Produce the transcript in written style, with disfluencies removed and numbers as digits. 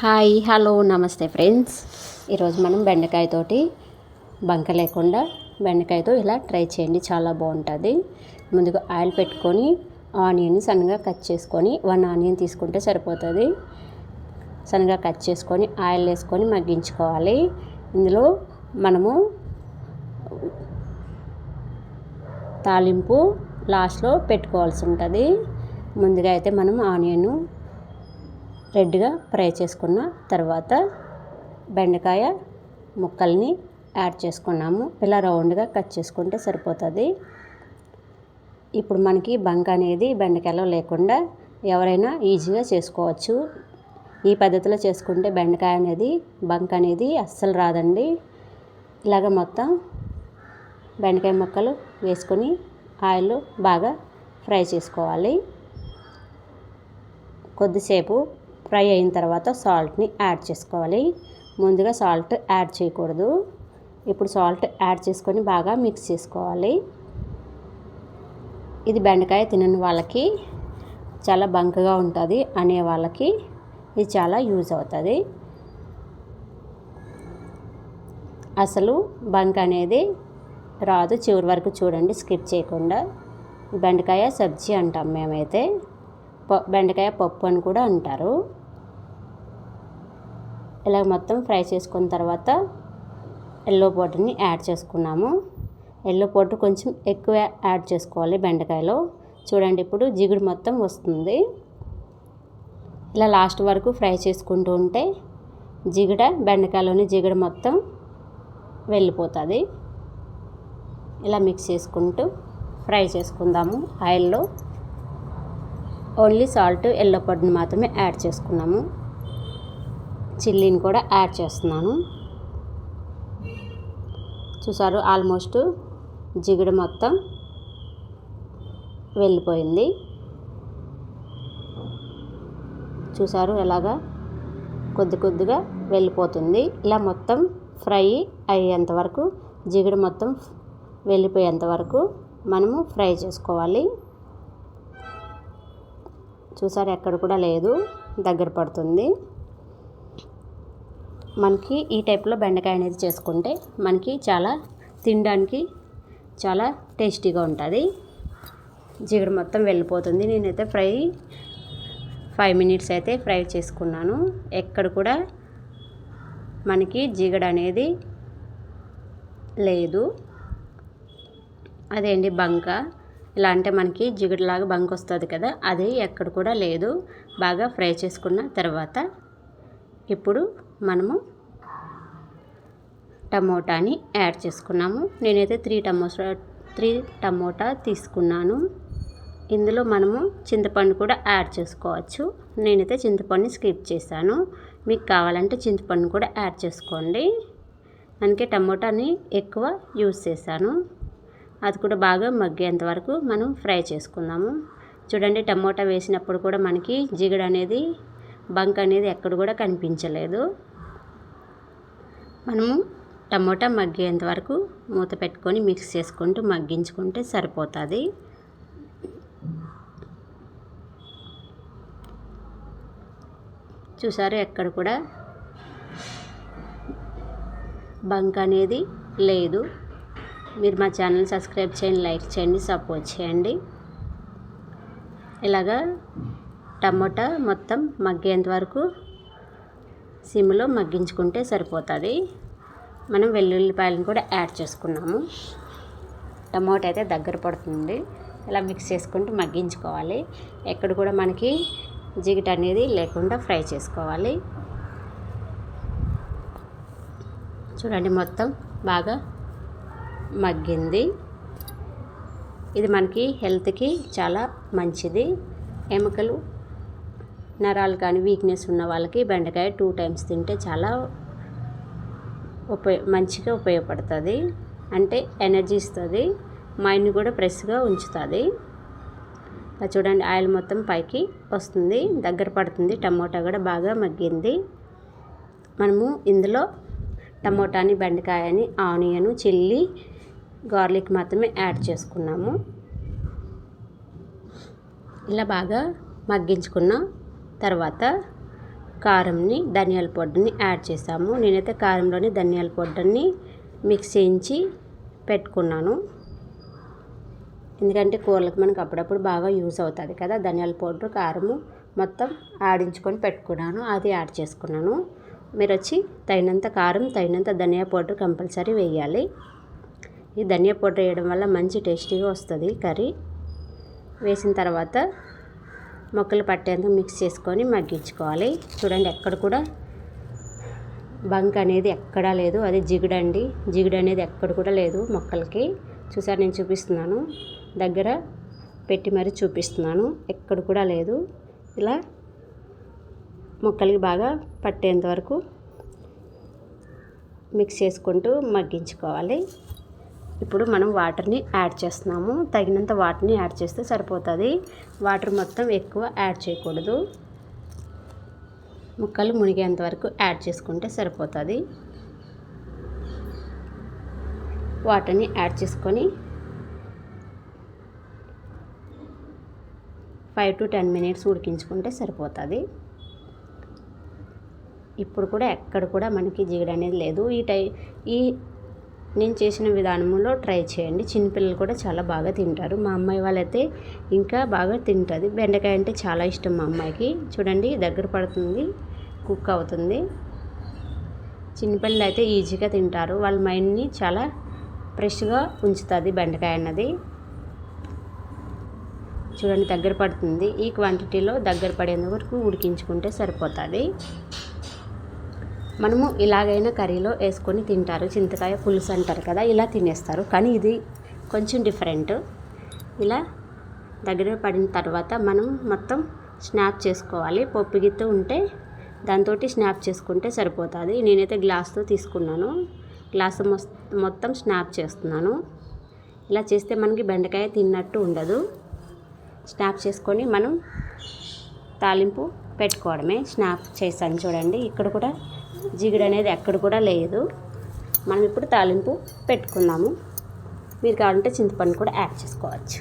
Hi hello నమస్తే friends. ఈరోజు మనం బెండకాయతోటి బంక లేకుండా బెండకాయతో ఇలా ట్రై చేయండి, చాలా బాగుంటుంది. ముందుగా ఆయిల్ పెట్టుకొని ఆనియన్ సన్నగా కట్ చేసుకొని 1 ఆనియన్ తీసుకుంటే సరిపోతుంది. సన్నగా కట్ చేసుకొని ఆయిల్ వేసుకొని మగ్గించుకోవాలి. ఇందులో మనము తాలింపు లాస్ట్లో పెట్టుకోవాల్సి ఉంటుంది. ముందుగా అయితే మనం ఆనియన్ రెడ్గా ఫ్రై చేసుకున్న తర్వాత బెండకాయ ముక్కల్ని యాడ్ చేసుకున్నాము. ఇలా రౌండ్గా కట్ చేసుకుంటే సరిపోతుంది. ఇప్పుడు మనకి బంక అనేది బెండకాయలో లేకుండా ఎవరైనా ఈజీగా చేసుకోవచ్చు. ఈ పద్ధతిలో చేసుకుంటే బెండకాయ అనేది బంక అనేది అస్సలు రాదండి. ఇలాగ మొత్తం బెండకాయ ముక్కలు వేసుకొని ఆయిల్లో బాగా ఫ్రై చేసుకోవాలి. కొద్దిసేపు ఫ్రై అయిన తర్వాత సాల్ట్ని యాడ్ చేసుకోవాలి. ముందుగా సాల్ట్ యాడ్ చేయకూడదు. ఇప్పుడు సాల్ట్ యాడ్ చేసుకొని బాగా మిక్స్ చేసుకోవాలి. ఇది బెండకాయ తినని వాళ్ళకి, చాలా బంకగా ఉంటుంది అనే వాళ్ళకి ఇది చాలా యూజ్ అవుతుంది. అసలు బంక అనేది రాదు. చివరి వరకు చూడండి, స్కిప్ చేయకుండా. బెండకాయ సబ్జీ అంటాం మేమైతే, బెండకాయ పప్పు అని కూడా అంటారు. ఇలా మొత్తం ఫ్రై చేసుకున్న తర్వాత ఎల్లో పౌడర్ని యాడ్ చేసుకున్నాము. ఎల్లో పౌడర్ కొంచెం ఎక్కువ యాడ్ చేసుకోవాలి బెండకాయలో. చూడండి, ఇప్పుడు జిగుడు మొత్తం వస్తుంది. ఇలా లాస్ట్ వరకు ఫ్రై చేసుకుంటూ ఉంటే బెండకాయలోని జిగుడు మొత్తం వెళ్ళిపోతుంది. ఇలా మిక్స్ చేసుకుంటూ ఫ్రై చేసుకుందాము ఆయిల్లో. ఓన్లీ సాల్ట్, ఎల్లో పౌడర్ని మాత్రమే యాడ్ చేసుకున్నాము. చిల్లీని కూడా యాడ్ చేస్తున్నాను. చూసారు, ఆల్మోస్ట్ జిగుడు మొత్తం వెళ్ళిపోయింది. చూసారు, ఎలాగా కొద్దిగా వెళ్ళిపోతుంది. ఇలా మొత్తం ఫ్రై అయ్యేంత వరకు, జిగుడు మొత్తం వెళ్ళిపోయేంత వరకు మనము ఫ్రై చేసుకోవాలి. చూసారు, ఎక్కడ కూడా లేదు, దగ్గర పడుతుంది. మనకి ఈ టైప్లో బెండకాయ అనేది చేసుకుంటే మనకి చాలా తినడానికి చాలా టేస్టీగా ఉంటుంది. జిగుడు మొత్తం వెళ్ళిపోతుంది. నేనైతే 5 మినిట్స్ అయితే ఫ్రై చేసుకున్నాను. ఎక్కడ కూడా మనకి జిగుడు అనేది లేదు. అదేంటి బంక, ఇలా అంటే మనకి జిగుడులాగా బంక వస్తుంది కదా, అది ఎక్కడ కూడా లేదు. బాగా ఫ్రై చేసుకున్న తర్వాత ఇప్పుడు మనము టమోటాని యాడ్ చేసుకున్నాము. నేనైతే 3 టమోటా తీసుకున్నాను. ఇందులో మనము చింతపండు కూడా యాడ్ చేసుకోవచ్చు. నేనైతే చింతపండుని స్కిప్ చేశాను. మీకు కావాలంటే చింతపండు కూడా యాడ్ చేసుకోండి. అందుకే టమోటాని ఎక్కువ యూజ్ చేశాను. అది కూడా బాగా మగ్గేంత వరకు మనం ఫ్రై చేసుకుందాము. చూడండి, టమోటా వేసినప్పుడు కూడా మనకి జిగుడు అనేది, బంక అనేది ఎక్కడ కూడా కనిపించలేదు. మనము టమోటా మగ్గేంత వరకు మూత పెట్టుకొని మిక్స్ చేసుకుంటూ మగ్గించుకుంటే సరిపోతుంది. చూసారు, ఎక్కడ కూడా బంక అనేది లేదు. మీరు మా ఛానల్ సబ్స్క్రైబ్ చేయండి, లైక్ చేయండి, సపోర్ట్ చేయండి. ఇలాగా టమోటా మొత్తం మగ్గేంత వరకు సిమ్లో మగ్గించుకుంటే సరిపోతుంది. మనం వెల్లుల్లిపాయలను కూడా యాడ్ చేసుకున్నాము. టమోటా అయితే దగ్గర పడుతుంది. ఇలా మిక్స్ చేసుకుంటూ మగ్గించుకోవాలి. ఎక్కడ కూడా మనకి జిగుడు అనేది లేకుండా ఫ్రై చేసుకోవాలి. చూడండి, మొత్తం బాగా మగ్గింది. ఇది మనకి హెల్త్కి చాలా మంచిది. ఎముకలు, నరాలు కానీ వీక్నెస్ ఉన్న వాళ్ళకి బెండకాయ 2 టైమ్స్ తింటే చాలా మంచిగా ఉపయోగపడుతుంది. అంటే ఎనర్జీ ఇస్తుంది, మైండ్ కూడా ఫ్రెష్గా ఉంచుతుంది. చూడండి, ఆయిల్ మొత్తం పైకి వస్తుంది, దగ్గర పడుతుంది. టమోటా కూడా బాగా మగ్గింది. మనము ఇందులో టమోటాని, బెండకాయని, ఆనియన్, చిల్లీ, గార్లిక్ మాత్రమే యాడ్ చేసుకున్నాము. ఇలా బాగా మగ్గించుకున్న తర్వాత కారంని ధనియాల పౌడర్ని యాడ్ చేసాము. నేనైతే కారంలోని ధనియాల పౌడర్ని మిక్స్ చేయించి పెట్టుకున్నాను. ఎందుకంటే కూరలకు మనకు అప్పుడప్పుడు బాగా యూస్ అవుతుంది కదా. ధనియాల పౌడర్ కారము మొత్తం ఆడించుకొని పెట్టుకున్నాను, అది యాడ్ చేసుకున్నాను. మీరు వచ్చి తగినంత కారం తగినంత ధనియా పౌడర్ కంపల్సరీ వేయాలి. ఈ ధనియా పౌడర్ వేయడం వల్ల మంచి టేస్టీగా వస్తుంది కర్రీ. వేసిన తర్వాత మొక్కలు పట్టేంత మిక్స్ చేసుకొని మగ్గించుకోవాలి. చూడండి ఎక్కడ కూడా బంక్ అనేది ఎక్కడా లేదు, అది జిగుడండి. జిగుడు అనేది ఎక్కడ కూడా లేదు మొక్కలకి. చూసారు, నేను చూపిస్తున్నాను, దగ్గర పెట్టి మరీ చూపిస్తున్నాను, ఎక్కడ కూడా లేదు. ఇలా మొక్కలకి బాగా పట్టేంత వరకు మిక్స్ చేసుకుంటూ మగ్గించుకోవాలి. ఇప్పుడు మనం వాటర్ని యాడ్ చేస్తున్నాము. తగినంత వాటర్ని యాడ్ చేస్తే సరిపోతుంది. వాటర్ మొత్తం ఎక్కువ యాడ్ చేయకూడదు. ముక్కలు మునిగేంత వరకు యాడ్ చేసుకుంటే సరిపోతుంది. వాటర్ని యాడ్ చేసుకొని 5 to 10 minutes ఉడికించుకుంటే సరిపోతుంది. ఇప్పుడు కూడా ఎక్కడ కూడా మనకి జిగుడు అనేది లేదు. ఈ నేను చేసిన విధానంలో ట్రై చేయండి. చిన్నపిల్లలు కూడా చాలా బాగా తింటారు. మా అమ్మాయి వాళ్ళైతే ఇంకా బాగా తింటుంది. బెండకాయ అంటే చాలా ఇష్టం మా అమ్మాయికి. చూడండి దగ్గర పడుతుంది, కుక్ అవుతుంది. చిన్నపిల్లలు అయితే ఈజీగా తింటారు. వాళ్ళ మైండ్ని చాలా ఫ్రెష్గా ఉంచుతుంది బెండకాయ అన్నది. చూడండి దగ్గర పడుతుంది. ఈ క్వాంటిటీలో దగ్గర పడేంత వరకు ఉడికించుకుంటే సరిపోతుంది. మనము ఇలాగైనా కర్రీలో వేసుకొని తింటారు. చింతకాయ పులుసు అంటారు కదా, ఇలా తినేస్తారు. కానీ ఇది కొంచెం డిఫరెంట్. ఇలా దగ్గర పడిన తర్వాత మనం మొత్తం స్నాప్ చేసుకోవాలి. పప్పు గిత్త ఉంటే దాంతో స్నాప్ చేసుకుంటే సరిపోతుంది. నేనైతే గ్లాస్తో తీసుకున్నాను. గ్లాస్ మొత్తం స్నాప్ చేస్తున్నాను. ఇలా చేస్తే మనకి బెండకాయ తిన్నట్టు ఉండదు. స్నాప్ చేసుకొని మనం తాలింపు పెట్టుకోవడమే. స్నాప్ చేశాను చూడండి, ఇక్కడ కూడా జిగుడు అనేది ఎక్కడ కూడా లేదు. మనం ఇప్పుడు తాలింపు పెట్టుకుందాము. మీరు కావాలంటే చింతపండు కూడా యాడ్ చేసుకోవచ్చు.